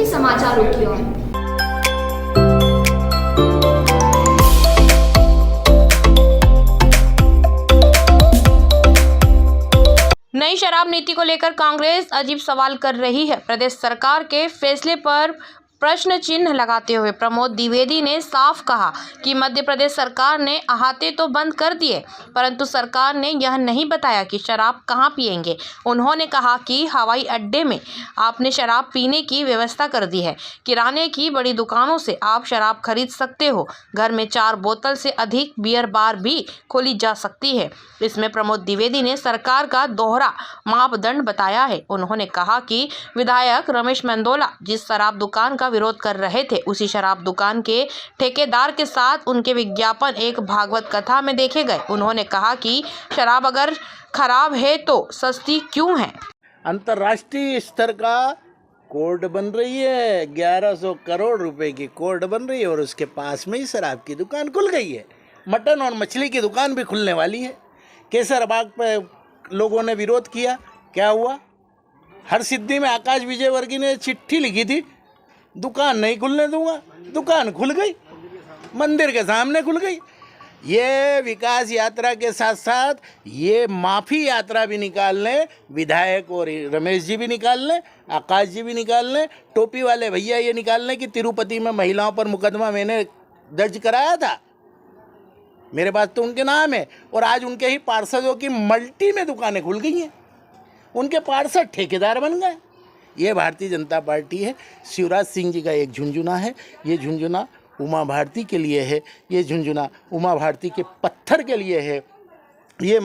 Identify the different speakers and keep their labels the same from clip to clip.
Speaker 1: समाचारों की ओर।
Speaker 2: नई शराब नीति को लेकर कांग्रेस अजीब सवाल कर रही है। प्रदेश सरकार के फैसले पर प्रश्न चिन्ह लगाते हुए प्रमोद द्विवेदी ने साफ कहा कि मध्य प्रदेश सरकार ने अहाते तो बंद कर दिए, परंतु सरकार ने यह नहीं बताया कि शराब कहां पिएंगे। उन्होंने कहा कि हवाई अड्डे में आपने शराब पीने की व्यवस्था कर दी है, किराने की बड़ी दुकानों से आप शराब खरीद सकते हो, घर में 4 बोतल से अधिक बियर बार भी खोली जा सकती है। इसमें प्रमोद द्विवेदी ने सरकार का दोहरा मापदंड बताया है। उन्होंने कहा कि विधायक रमेश मेंदोला जिस शराब दुकान का विरोध कर रहे थे, उसी शराब दुकान के ठेकेदार के साथ उनके विज्ञापन एक भागवत कथा में देखे गए। उन्होंने कहा कि शराब अगर खराब है तो सस्ती क्यों है।
Speaker 3: अंतर्राष्ट्रीय स्तर का कोर्ट बन रही है, 1100 करोड़ रुपए की कोर्ट बन रही है और उसके पास में ही शराब की दुकान खुल गई है। मटन और मछली की दुकान भी खुलने वाली है। केसर बाग पे लोगों ने विरोध किया, क्या हुआ? हर सिद्धि में आकाश विजयवर्गीय ने चिट्ठी लिखी थी, दुकान नहीं खुलने दूंगा, दुकान खुल गई, मंदिर के सामने खुल गई। ये विकास यात्रा के साथ साथ ये माफ़ी यात्रा भी निकाल लें, विधायक और रमेश जी भी निकाल लें, आकाश जी भी निकाल लें, टोपी वाले भैया ये निकाल लें कि तिरुपति में महिलाओं पर मुकदमा मैंने दर्ज कराया था, मेरे पास तो उनके नाम है। और आज उनके ही पार्षदों की मल्टी में दुकानें खुल गई हैं, उनके पार्षद ठेकेदार बन गए। ये भारतीय जनता पार्टी है। शिवराज सिंह जी का एक झुंझुना है, ये झुंझुना उमा भारती के लिए है, ये झुंझुना उमा भारती के पत्थर के लिए है। ये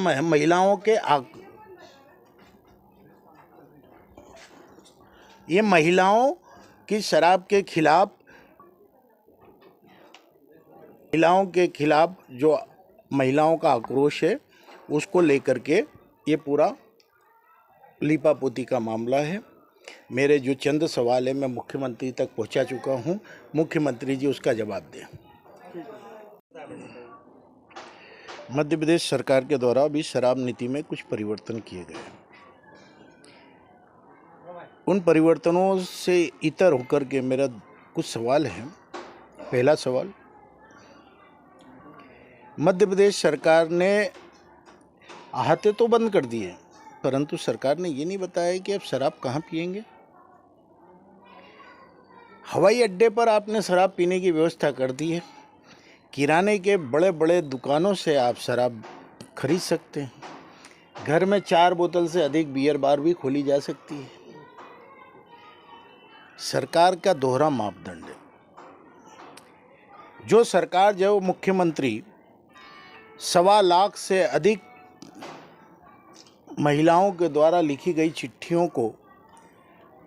Speaker 3: महिलाओं की शराब के खिलाफ, महिलाओं के खिलाफ जो महिलाओं का आक्रोश है उसको लेकर के ये पूरा लीपापोती का मामला है। मेरे जो चंद सवाल है मैं मुख्यमंत्री तक पहुंचा चुका हूं, मुख्यमंत्री जी उसका जवाब दें। मध्य प्रदेश सरकार के द्वारा अभी शराब नीति में कुछ परिवर्तन किए गए हैं। उन परिवर्तनों से इतर होकर के मेरा कुछ सवाल है। पहला सवाल, मध्य प्रदेश सरकार ने अहाते तो बंद कर दिए, परंतु सरकार ने ये नहीं बताया कि आप शराब कहाँ पिएंगे। हवाई अड्डे पर आपने शराब पीने की व्यवस्था कर दी है, किराने के बड़े बड़े दुकानों से आप शराब खरीद सकते हैं, घर में 4 बोतल से अधिक बियर बार भी खोली जा सकती है। सरकार का दोहरा मापदंड है। जो सरकार, जो मुख्यमंत्री 1.25 लाख से अधिक महिलाओं के द्वारा लिखी गई चिट्ठियों को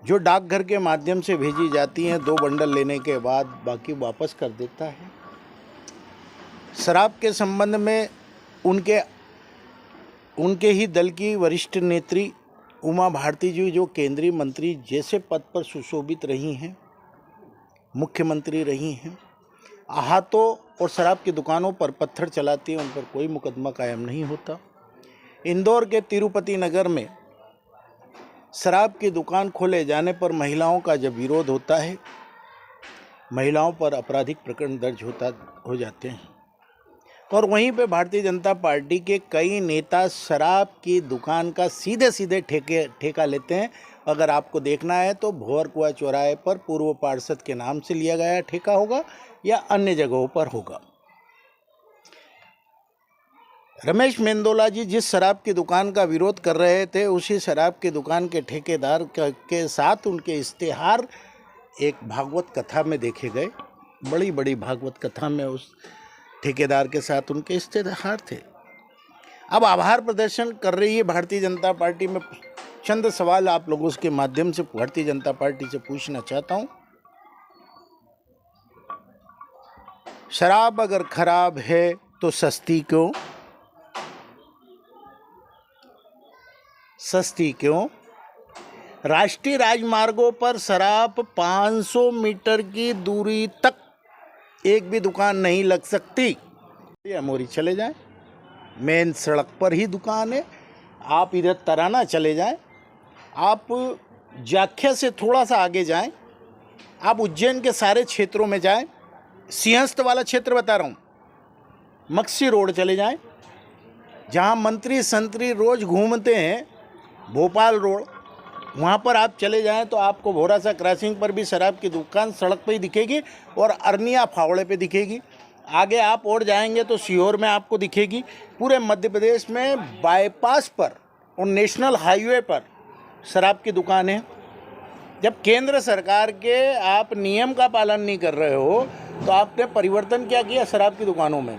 Speaker 3: जो डाकघर के माध्यम से भेजी जाती हैं, 2 बंडल लेने के बाद बाकी वापस कर देता है। शराब के संबंध में उनके ही दल की वरिष्ठ नेत्री उमा भारती जी जो केंद्रीय मंत्री जैसे पद पर सुशोभित रही हैं, मुख्यमंत्री रही हैं, अहातों और शराब की दुकानों पर पत्थर चलाती हैं, उन पर कोई मुकदमा कायम नहीं होता। इंदौर के तिरुपति नगर में शराब की दुकान खोले जाने पर महिलाओं का जब विरोध होता है, महिलाओं पर आपराधिक प्रकरण दर्ज हो जाते हैं। और वहीं पे भारतीय जनता पार्टी के कई नेता शराब की दुकान का सीधे ठेका लेते हैं। अगर आपको देखना है तो भोरकुआ चौराहे पर पूर्व पार्षद के नाम से लिया गया ठेका होगा या अन्य जगहों पर होगा। रमेश मेंदोला जी जिस शराब की दुकान का विरोध कर रहे थे, उसी शराब की दुकान के ठेकेदार के साथ उनके इश्तेहार एक भागवत कथा में देखे गए। बड़ी बड़ी भागवत कथा में उस ठेकेदार के साथ उनके इश्तेहार थे। अब आभार प्रदर्शन कर रही है भारतीय जनता पार्टी में। चंद सवाल आप लोगों के माध्यम से भारतीय जनता पार्टी से पूछना चाहता हूं। शराब अगर खराब है तो सस्ती क्यों? सस्ती क्यों? राष्ट्रीय राजमार्गों पर शराब 500 मीटर की दूरी तक एक भी दुकान नहीं लग सकती। अमोरी चले जाएं, मेन सड़क पर ही दुकान है। आप इधर तराना चले जाएं, आप जाख्या से थोड़ा सा आगे जाएं, आप उज्जैन के सारे क्षेत्रों में जाएं, सिंहस्थ वाला क्षेत्र बता रहा हूँ, मक्सी रोड चले जाएं, जहाँ मंत्री संतरी रोज घूमते हैं, भोपाल रोड, वहाँ पर आप चले जाएं तो आपको भोरासा क्रॉसिंग पर भी शराब की दुकान सड़क पे ही दिखेगी और अरनिया फावड़े पे दिखेगी। आगे आप और जाएंगे तो सीहोर में आपको दिखेगी। पूरे मध्य प्रदेश में बाईपास पर और नेशनल हाईवे पर शराब की दुकान है। जब केंद्र सरकार के आप नियम का पालन नहीं कर रहे हो तो आपने परिवर्तन क्या किया शराब की दुकानों में?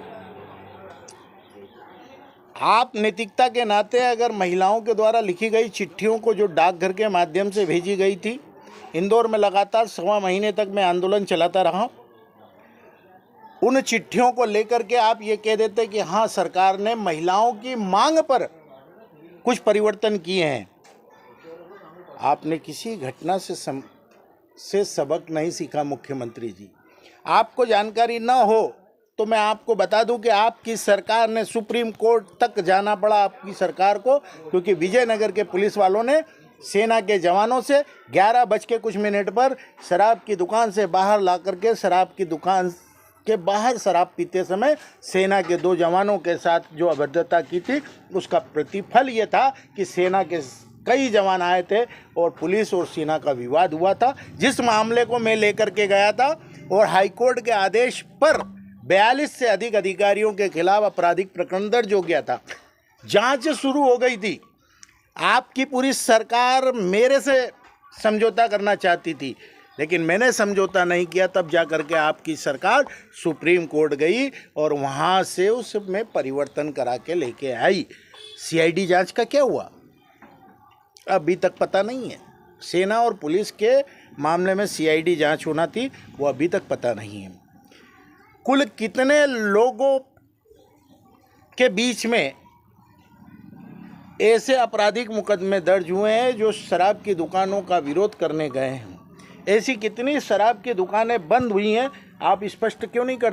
Speaker 3: आप नैतिकता के नाते अगर महिलाओं के द्वारा लिखी गई चिट्ठियों को जो डाकघर के माध्यम से भेजी गई थी, इंदौर में लगातार 1.25 महीने तक मैं आंदोलन चलाता रहा, उन चिट्ठियों को लेकर के आप ये कह देते कि हाँ सरकार ने महिलाओं की मांग पर कुछ परिवर्तन किए हैं। आपने किसी घटना से सबक नहीं सीखा मुख्यमंत्री जी। आपको जानकारी न हो तो मैं आपको बता दूं कि आपकी सरकार ने सुप्रीम कोर्ट तक जाना पड़ा आपकी सरकार को, क्योंकि विजयनगर के पुलिस वालों ने सेना के जवानों से 11:00 पर शराब की दुकान से बाहर ला करके शराब की दुकान के बाहर शराब पीते समय सेना के 2 जवानों के साथ जो अभद्रता की थी, उसका प्रतिफल ये था कि सेना के कई जवान आए थे और पुलिस और सेना का विवाद हुआ था, जिस मामले को मैं लेकर के गया था और हाईकोर्ट के आदेश पर 42 से अधिक अधिकारियों के खिलाफ आपराधिक प्रकरण दर्ज हो गया था। जांच शुरू हो गई थी। आपकी पूरी सरकार मेरे से समझौता करना चाहती थी, लेकिन मैंने समझौता नहीं किया। तब जा करके आपकी सरकार सुप्रीम कोर्ट गई और वहाँ से उसमें परिवर्तन करा के लेके आई। सीआईडी जांच का क्या हुआ अभी तक पता नहीं है। सेना और पुलिस के मामले में सीआईडी जांच होना थी, वो अभी तक पता नहीं है। कुल कितने लोगों के बीच में ऐसे आपराधिक मुकदमे दर्ज हुए हैं जो शराब की दुकानों का विरोध करने गए हैं? ऐसी कितनी शराब की दुकानें बंद हुई हैं, आप स्पष्ट क्यों नहीं करते?